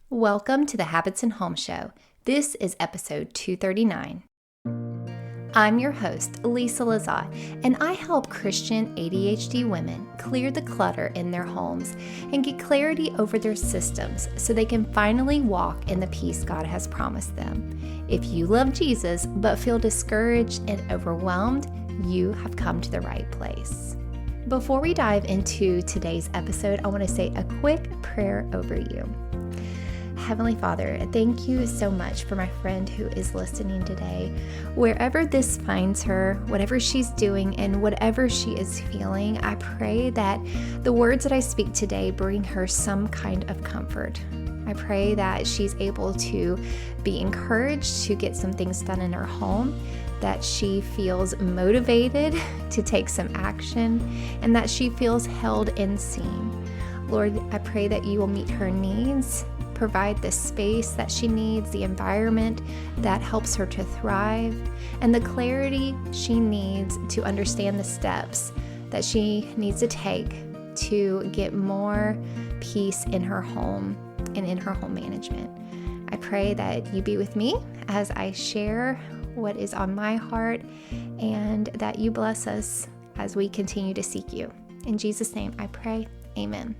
Welcome to the Habits and Home Show. This is episode 239. I'm your host, Lisa Lazat, and I help Christian ADHD women clear the clutter in their homes and get clarity over their systems so they can finally walk in the peace God has promised them. If you love Jesus but feel discouraged and overwhelmed, you have come to the right place. Before we dive into today's episode, I want to say a quick prayer over you. Heavenly Father, thank you so much for my friend who is listening today. Wherever this finds her, whatever she's doing, and whatever she is feeling, I pray that the words that I speak today bring her some kind of comfort. I pray that she's able to be encouraged to get some things done in her home, that she feels motivated to take some action, and that she feels held and seen. Lord, I pray that you will meet her needs, provide the space that she needs, the environment that helps her to thrive, and the clarity she needs to understand the steps that she needs to take to get more peace in her home and in her home management. I pray that you be with me as I share what is on my heart, and that you bless us as we continue to seek you. In Jesus' name I pray, amen.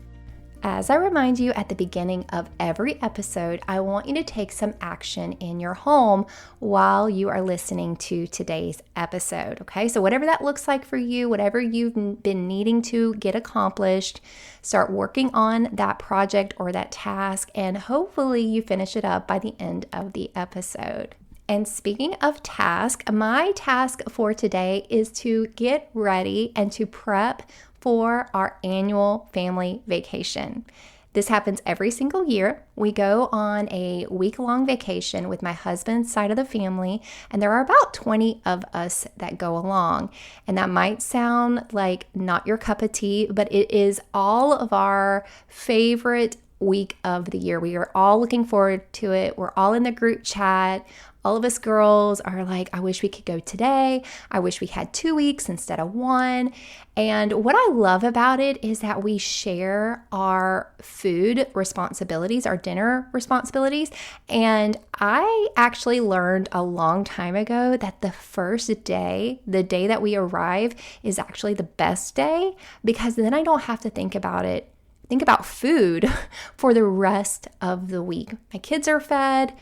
As I remind you at the beginning of every episode, I want you to take some action in your home while you are listening to today's episode, okay? So whatever that looks like for you, whatever you've been needing to get accomplished, start working on that project or that task, and hopefully you finish it up by the end of the episode. And speaking of task, my task for today is to get ready and to prep for our annual family vacation. This happens every single year. We go on a week-long vacation with my husband's side of the family, and there are about 20 of us that go along. And that might sound like not your cup of tea, but it is all of our favorite week of the year. We are all looking forward to it. We're all in the group chat. All of us girls are like, I wish we could go today. I wish we had 2 weeks instead of 1. And what I love about it is that we share our food responsibilities, our dinner responsibilities. And I actually learned a long time ago that the first day, the day that we arrive, is actually the best day, because then I don't have to think about food for the rest of the week. My kids are fed,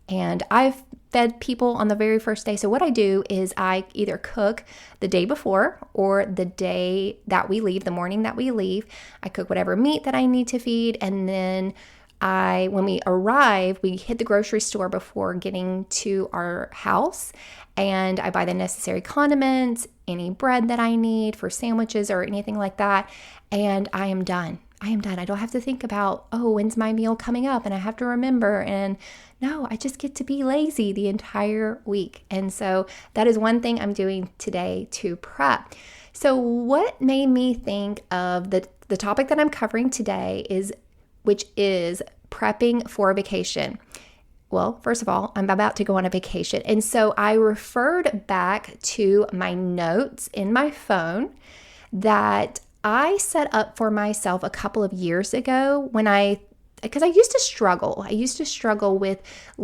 and I've fed people on the very first day. So what I do is I either cook the day before or the day that we leave, the morning that we leave. I cook whatever meat that I need to feed, and then when we arrive, we hit the grocery store before getting to our house, and I buy the necessary condiments, any bread that I need for sandwiches or anything like that, and I am done. I don't have to think about, when's my meal coming up? And I have to remember. And no, I just get to be lazy the entire week. And so that is one thing I'm doing today to prep. So what made me think of the topic that I'm covering today which is prepping for a vacation. Well, first of all, I'm about to go on a vacation. And so I referred back to my notes in my phone that I set up for myself a couple of years ago because I used to struggle. I used to struggle with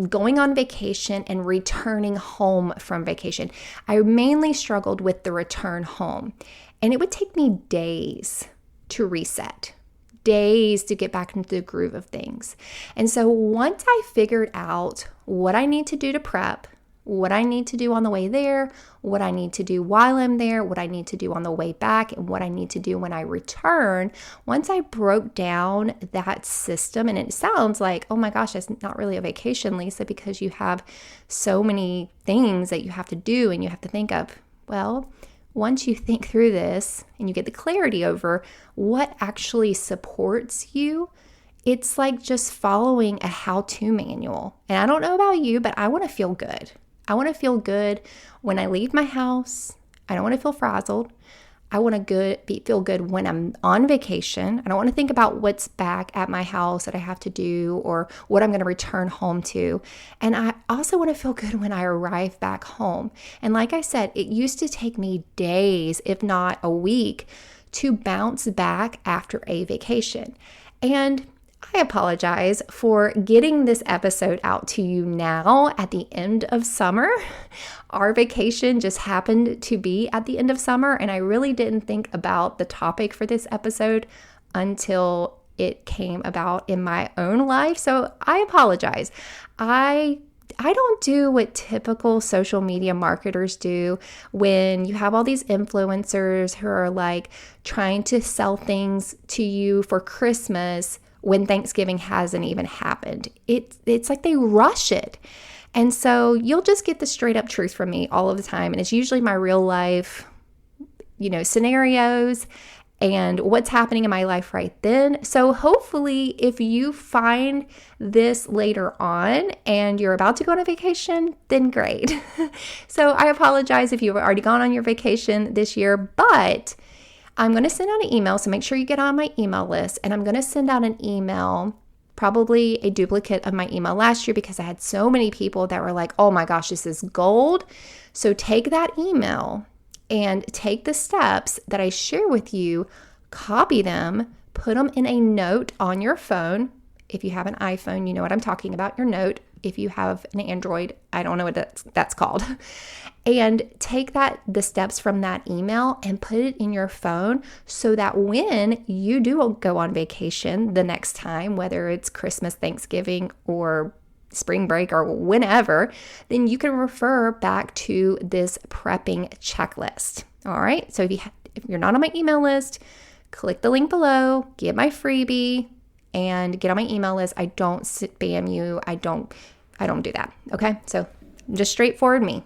going on vacation and returning home from vacation. I mainly struggled with the return home, and it would take me days to reset, days to get back into the groove of things. And so once I figured out what I need to do to prep, what I need to do on the way there, what I need to do while I'm there, what I need to do on the way back, and what I need to do when I return. Once I broke down that system, and it sounds like, oh my gosh, that's not really a vacation, Lisa, because you have so many things that you have to do and you have to think of. Well, once you think through this and you get the clarity over what actually supports you, it's like just following a how-to manual. And I don't know about you, but I want to feel good. I want to feel good when I leave my house. I don't want to feel frazzled. I want to feel good when I'm on vacation. I don't want to think about what's back at my house that I have to do or what I'm going to return home to. And I also want to feel good when I arrive back home. And like I said, it used to take me days, if not a week, to bounce back after a vacation. And I apologize for getting this episode out to you now at the end of summer. Our vacation just happened to be at the end of summer, and I really didn't think about the topic for this episode until it came about in my own life. So I apologize. I don't do what typical social media marketers do when you have all these influencers who are like trying to sell things to you for Christmas when Thanksgiving hasn't even happened. It's like they rush it. And so you'll just get the straight up truth from me all of the time. And it's usually my real life, scenarios and what's happening in my life right then. So hopefully if you find this later on and you're about to go on a vacation, then great. So I apologize if you've already gone on your vacation this year, but I'm going to send out an email. So make sure you get on my email list, and I'm going to send out an email, probably a duplicate of my email last year, because I had so many people that were like, oh my gosh, this is gold. So take that email and take the steps that I share with you, copy them, put them in a note on your phone. If you have an iPhone, you know what I'm talking about, your note. If you have an Android, I don't know what that's called. And take the steps from that email and put it in your phone so that when you do go on vacation the next time, whether it's Christmas, Thanksgiving, or spring break or whenever, then you can refer back to this prepping checklist. All right. So if you're not on my email list, click the link below, get my freebie, and get on my email list. I don't spam you. I don't do that. Okay. So just straightforward me.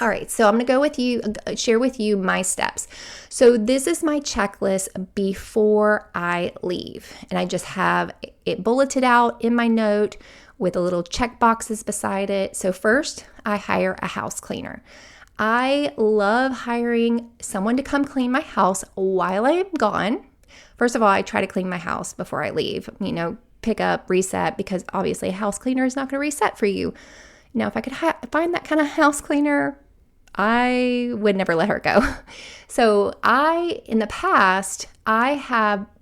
All right, so I'm going to share with you my steps. So this is my checklist before I leave, and I just have it bulleted out in my note with a little check boxes beside it. So first, I hire a house cleaner. I love hiring someone to come clean my house while I'm gone. First of all, I try to clean my house before I leave, pick up, reset, because obviously a house cleaner is not going to reset for you. Now, if I could find that kind of house cleaner, I would never let her go. So in the past,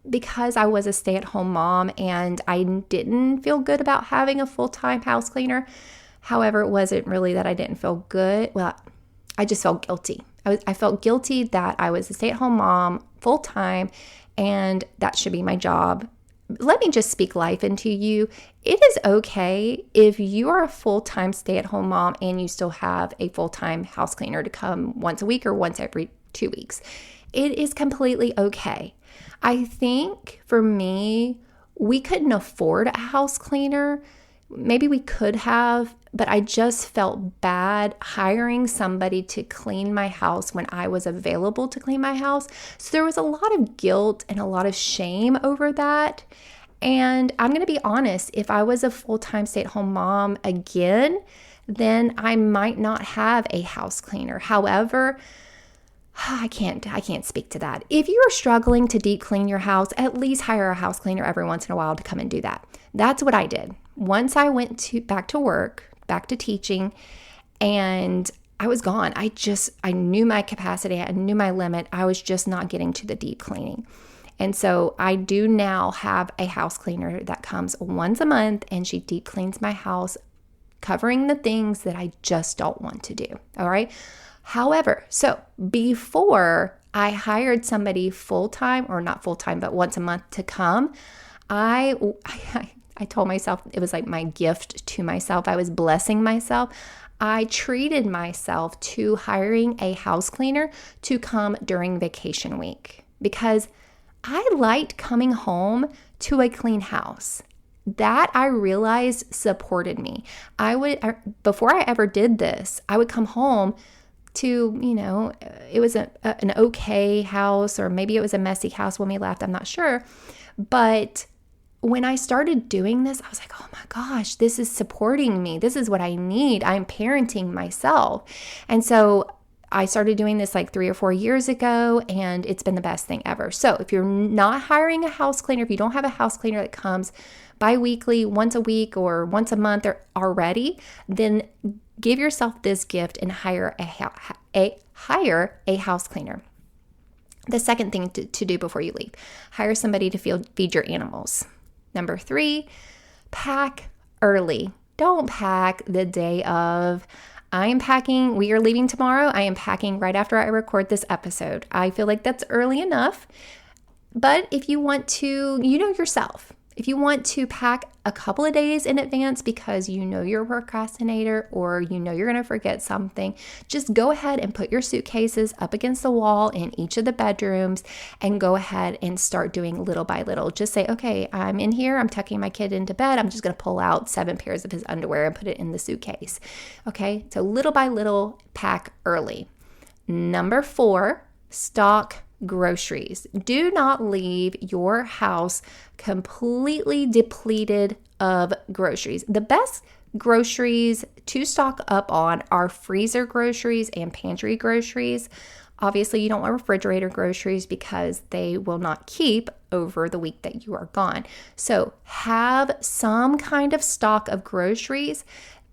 because I was a stay-at-home mom and I didn't feel good about having a full-time house cleaner. However, it wasn't really that I didn't feel good. Well, I just felt guilty. I felt guilty that I was a stay-at-home mom full-time and that should be my job. Let me just speak life into you. It is okay if you are a full-time stay-at-home mom and you still have a full-time house cleaner to come once a week or once every 2 weeks. It is completely okay. I think for me, we couldn't afford a house cleaner. Maybe we could have, but I just felt bad hiring somebody to clean my house when I was available to clean my house. So there was a lot of guilt and a lot of shame over that. And I'm going to be honest, if I was a full-time stay-at-home mom again, then I might not have a house cleaner. However, I can't speak to that. If you are struggling to deep clean your house, at least hire a house cleaner every once in a while to come and do that. That's what I did. Once I went back to work, back to teaching, and I was gone. I knew my capacity. I knew my limit. I was just not getting to the deep cleaning. And so I do now have a house cleaner that comes once a month, and she deep cleans my house, covering the things that I just don't want to do. All right. However, so before I hired somebody full-time, or not full-time, but once a month to come, I told myself it was like my gift to myself. I was blessing myself. I treated myself to hiring a house cleaner to come during vacation week because I liked coming home to a clean house. That I realized supported me. Before I ever did this, I would come home to, it was an okay house, or maybe it was a messy house when we left. I'm not sure. But when I started doing this, I was like, oh my gosh, this is supporting me. This is what I need. I'm parenting myself. And so I started doing this like 3 or 4 years ago, and it's been the best thing ever. So if you're not hiring a house cleaner, if you don't have a house cleaner that comes bi-weekly, once a week, or once a month already, then give yourself this gift and hire a house cleaner. The second thing to do before you leave, hire somebody to feed your animals. Number 3, pack early. Don't pack the day of. We are leaving tomorrow. I am packing right after I record this episode. I feel like that's early enough. But if you want to, yourself. If you want to pack a couple of days in advance because you're a procrastinator or you're going to forget something, just go ahead and put your suitcases up against the wall in each of the bedrooms and go ahead and start doing little by little. Just say, okay, I'm in here. I'm tucking my kid into bed. I'm just going to pull out 7 pairs of his underwear and put it in the suitcase. Okay, so little by little, pack early. Number 4, stock groceries. Do not leave your house completely depleted of groceries. The best groceries to stock up on are freezer groceries and pantry groceries. Obviously, you don't want refrigerator groceries because they will not keep over the week that you are gone. So have some kind of stock of groceries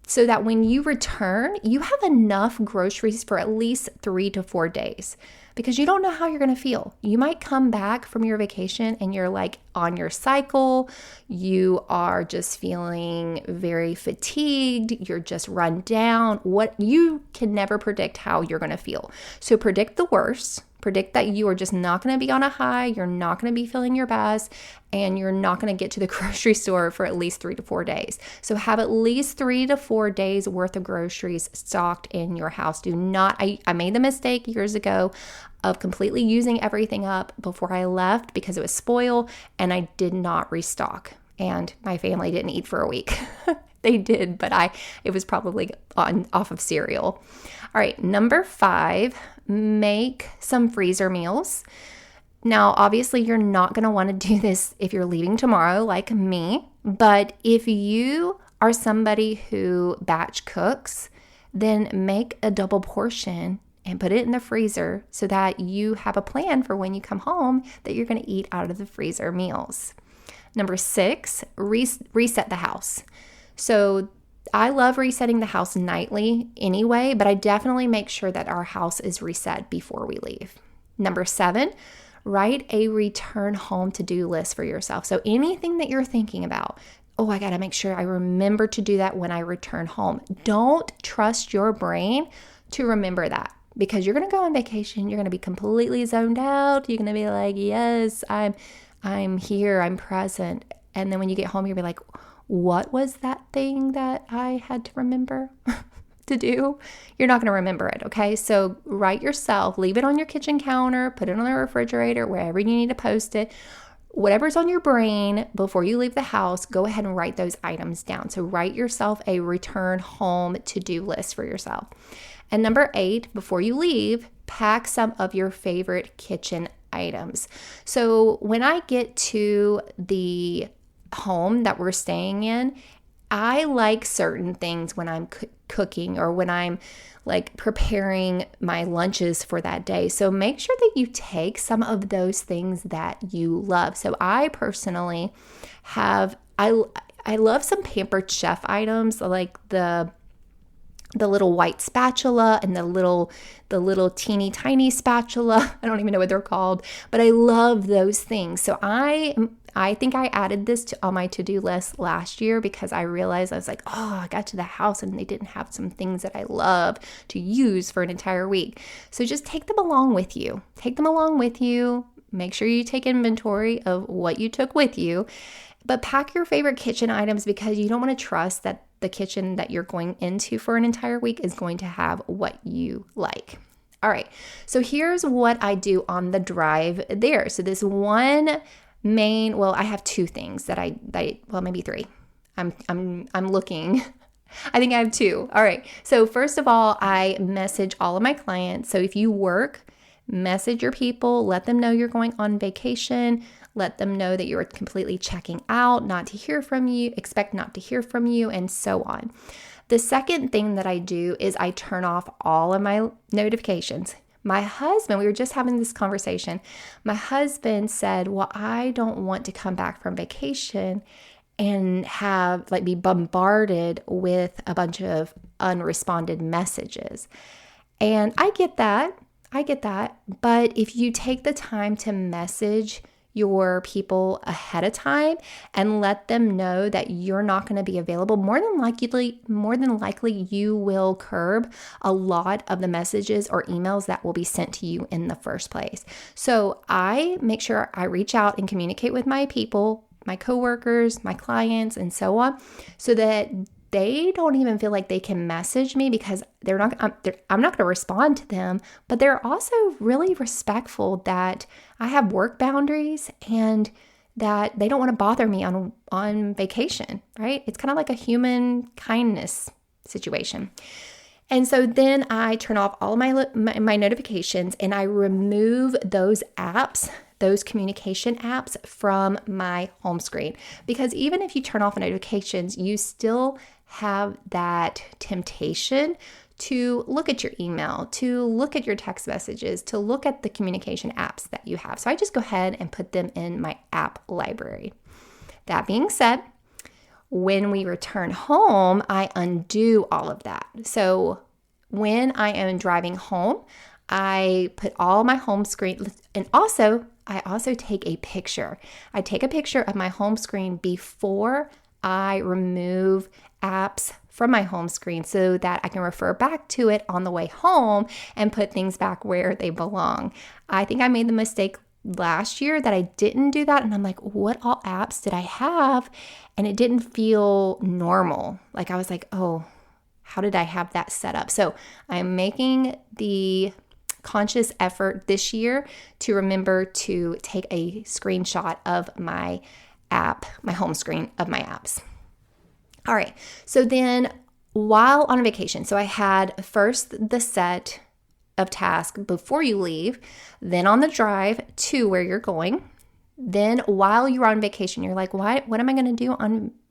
so that when you return, you have enough groceries for at least 3 to 4 days. Because you don't know how you're going to feel. You might come back from your vacation and you're like on your cycle. You are just feeling very fatigued. You're just run down. You can never predict how you're going to feel. So predict the worst. Predict that you are just not going to be on a high. You're not going to be feeling your best. And you're not going to get to the grocery store for at least 3 to 4 days. So have at least 3 to 4 days worth of groceries stocked in your house. Do not, I made the mistake years ago of completely using everything up before I left because it was spoiled and I did not restock. And my family didn't eat for a week. They did, but it was probably off of cereal. All right, number 5, make some freezer meals. Now, obviously, you're not going to want to do this if you're leaving tomorrow like me, but if you are somebody who batch cooks, then make a double portion and put it in the freezer so that you have a plan for when you come home that you're going to eat out of the freezer meals. Number 6, reset the house. So I love resetting the house nightly anyway, but I definitely make sure that our house is reset before we leave. Number 7, write a return home to-do list for yourself. So anything that you're thinking about, I got to make sure I remember to do that when I return home. Don't trust your brain to remember that. Because you're going to go on vacation, you're going to be completely zoned out. You're going to be like, yes, I'm here, I'm present. And then when you get home, you'll be like, what was that thing that I had to remember to do? You're not going to remember it, okay? So write yourself, leave it on your kitchen counter, put it on the refrigerator, wherever you need to post it. Whatever's on your brain before you leave the house, go ahead and write those items down. So write yourself a return home to-do list for yourself. And number 8, before you leave, pack some of your favorite kitchen items. So when I get to the home that we're staying in, I like certain things when I'm cooking or when I'm like preparing my lunches for that day. So make sure that you take some of those things that you love. So I personally I love some Pampered Chef items like the little white spatula and the little teeny tiny spatula. I don't even know what they're called, but I love those things. So I think I added this on my to-do list last year because I realized I was like, I got to the house and they didn't have some things that I love to use for an entire week. So just take them along with you. Make sure you take inventory of what you took with you, but pack your favorite kitchen items because you don't want to trust that the kitchen that you're going into for an entire week is going to have what you like. All right, so here's what I do on the drive there. So this one I have 2 things that maybe 3. I'm looking. I think I have 2. All right. So first of all, I message all of my clients. So if you work, message your people, let them know you're going on vacation, let them know that you're completely checking out, not to hear from you, expect not to hear from you, and so on. The second thing that I do is I turn off all of my notifications. My husband, we were just having this conversation. My husband said, well, I don't want to come back from vacation and be bombarded with a bunch of unresponded messages. And I get that. But if you take the time to message your people ahead of time and let them know that you're not going to be available, more than likely you will curb a lot of the messages or emails that will be sent to you in the first place. So I make sure I reach out and communicate with my people, my coworkers, my clients, and so on, so that they don't even feel like they can message me, because I'm not going to respond to them, but they're also really respectful that I have work boundaries and that they don't want to bother me on vacation, right? It's kind of like a human kindness situation. And so then I turn off all of my notifications, and I remove those apps, those communication apps, from my home screen. Because even if you turn off notifications, you still have that temptation to look at your email, to look at your text messages, to look at the communication apps that you have. So I just go ahead and put them in my app library. That being said, when we return home, I undo all of that. So when I am driving home, I put all my home screen, and I also take a picture. I take a picture of my home screen before I remove apps from my home screen, so that I can refer back to it on the way home and put things back where they belong. I think I made the mistake last year that I didn't do that, and I'm like, what all apps did I have? And it didn't feel normal. Like I was like, oh, how did I have that set up? So I'm making the conscious effort this year to remember to take a screenshot of my app, my home screen of my apps. All right, so then while on vacation, so I had first the set of tasks before you leave, then on the drive to where you're going, then while you're on vacation, you're like, what am I going to do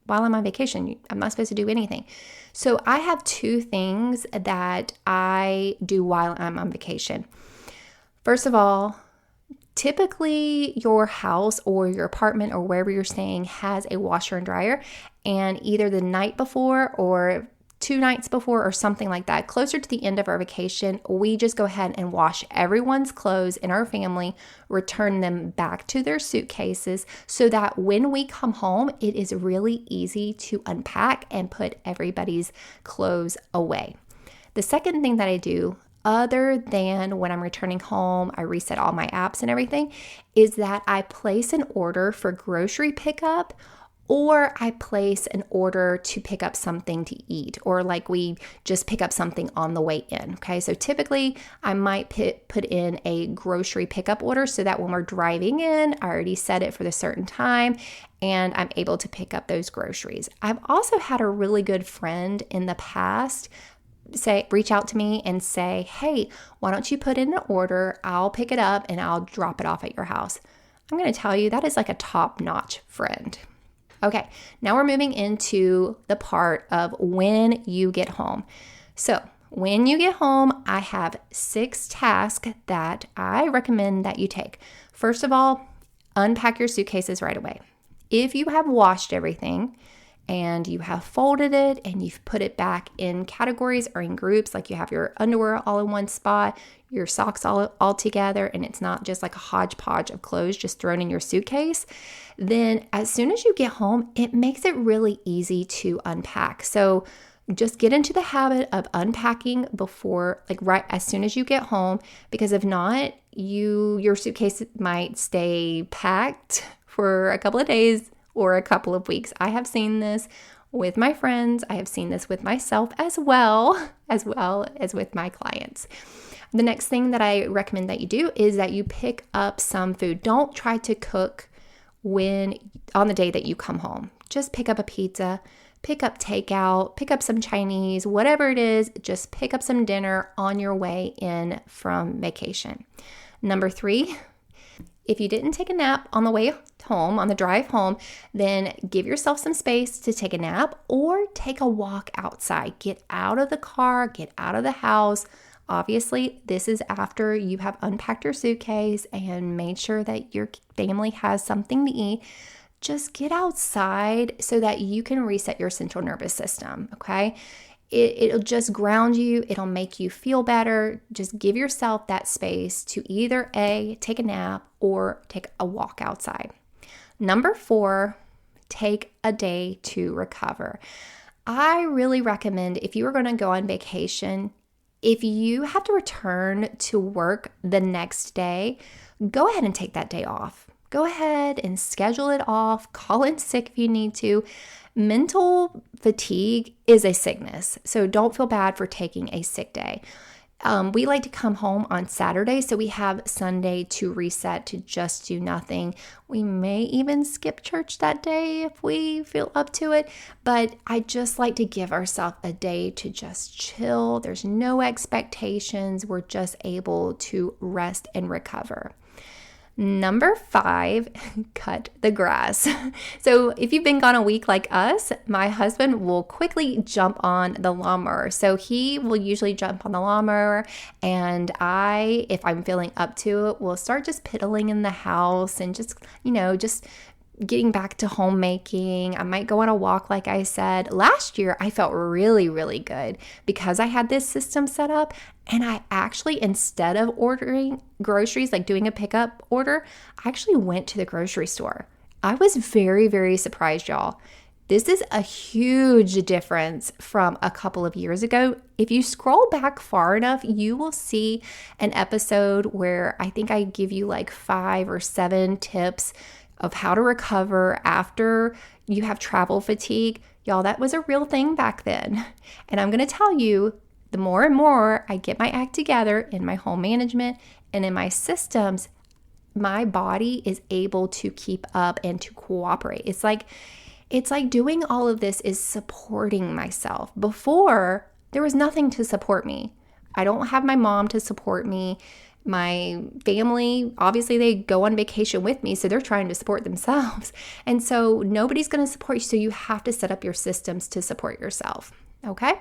while I'm on vacation? I'm not supposed to do anything. So I have two things that I do while I'm on vacation. First of all, typically your house or your apartment or wherever you're staying has a washer and dryer, and either the night before or 2 nights before or something like that, closer to the end of our vacation, we just go ahead and wash everyone's clothes in our family, return them back to their suitcases, so that when we come home, it is really easy to unpack and put everybody's clothes away. The second thing that I do, other than when I'm returning home, I reset all my apps and everything, is that I place an order for grocery pickup, or I place an order to pick up something to eat, or like we just pick up something on the way in. Okay, so typically I might put in a grocery pickup order so that when we're driving in, I already set it for the certain time and I'm able to pick up those groceries. I've also had a really good friend in the past reach out to me and say, hey, why don't you put in an order? I'll pick it up and I'll drop it off at your house. I'm going to tell you, that is like a top-notch friend. Okay, now we're moving into the part of when you get home. So when you get home, I have 6 tasks that I recommend that you take. First of all, unpack your suitcases right away. If you have washed everything and you have folded it and you've put it back in categories or in groups, like you have your underwear all in one spot, your socks all together, and it's not just like a hodgepodge of clothes just thrown in your suitcase, then as soon as you get home, it makes it really easy to unpack. So just get into the habit of unpacking before, like right as soon as you get home, because if not, your suitcase might stay packed for a couple of days or a couple of weeks. I have seen this with my friends. I have seen this with myself as well as with my clients. The next thing that I recommend that you do is that you pick up some food. Don't try to cook on the day that you come home. Just pick up a pizza, pick up takeout, pick up some Chinese, whatever it is, just pick up some dinner on your way in from vacation. Number 3, if you didn't take a nap on the way home, on the drive home, then give yourself some space to take a nap or take a walk outside. Get out of the car, get out of the house. Obviously, this is after you have unpacked your suitcase and made sure that your family has something to eat. Just get outside so that you can reset your central nervous system, okay? It'll just ground you. It'll make you feel better. Just give yourself that space to either A, take a nap or take a walk outside. Number 4, take a day to recover. I really recommend if you are going to go on vacation, if you have to return to work the next day, go ahead and take that day off. Go ahead and schedule it off. Call in sick if you need to. Mental fatigue is a sickness, so don't feel bad for taking a sick day. We like to come home on Saturday, so we have Sunday to reset, to just do nothing. We may even skip church that day if we feel up to it, but I just like to give ourselves a day to just chill. There's no expectations. We're just able to rest and recover. Number 5, cut the grass. So if you've been gone a week like us, my husband will quickly jump on the lawnmower. So he will usually jump on the lawnmower, and I, if I'm feeling up to it, will start just piddling in the house and just getting back to homemaking. I might go on a walk, like I said. Last year, I felt really, really good because I had this system set up, and I actually, instead of ordering groceries, like doing a pickup order, I actually went to the grocery store. I was very, very surprised, y'all. This is a huge difference from a couple of years ago. If you scroll back far enough, you will see an episode where I think I give you like 5 or 7 tips of how to recover after you have travel fatigue. Y'all, that was a real thing back then. And I'm going to tell you, the more and more I get my act together in my home management and in my systems, my body is able to keep up and to cooperate. It's like doing all of this is supporting myself. Before, there was nothing to support me. I don't have my mom to support me. My family, obviously they go on vacation with me, so they're trying to support themselves. And so nobody's going to support you, so you have to set up your systems to support yourself. Okay.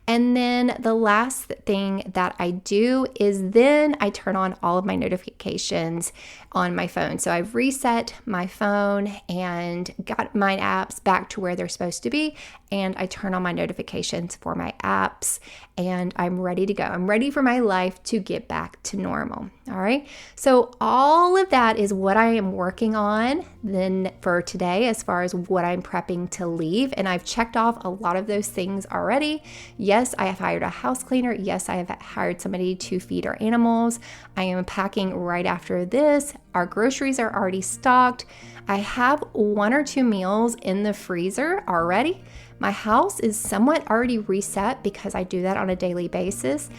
And then the last thing that I do is then I turn on all of my notifications on my phone. So I've reset my phone and got my apps back to where they're supposed to be. And I turn on my notifications for my apps, and I'm ready to go. I'm ready for my life to get back to normal. All right. So all of that is what I am working on then for today, as far as what I'm prepping to leave. And I've checked off a lot of those things already. Yes, I have hired a house cleaner. Yes, I have hired somebody to feed our animals. I am packing right after this. Our groceries are already stocked. I have 1 or 2 meals in the freezer already. My house is somewhat already reset because I do that on a daily basis.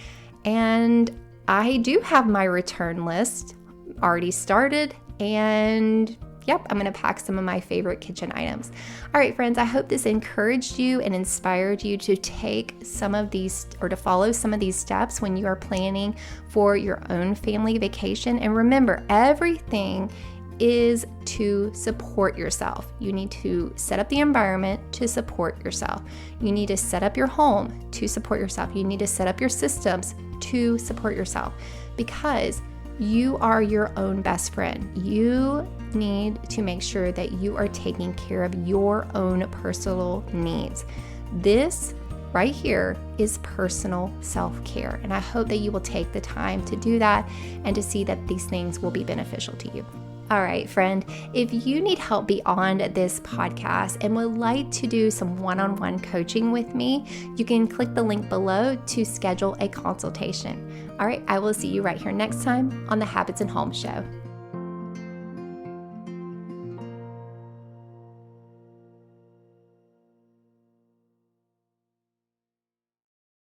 And I do have my return list already started. And yep, I'm going to pack some of my favorite kitchen items. All right, friends, I hope this encouraged you and inspired you to take some of these, or to follow some of these steps when you are planning for your own family vacation. And remember, everything is to support yourself. You need to set up the environment to support yourself. You need to set up your home to support yourself. You need to set up your systems to support yourself, because you are your own best friend. You need to make sure that you are taking care of your own personal needs. This right here is personal self-care, and I hope that you will take the time to do that and to see that these things will be beneficial to you. All right, friend, if you need help beyond this podcast and would like to do some one-on-one coaching with me, you can click the link below to schedule a consultation. All right, I will see you right here next time on the Habits and Home Show.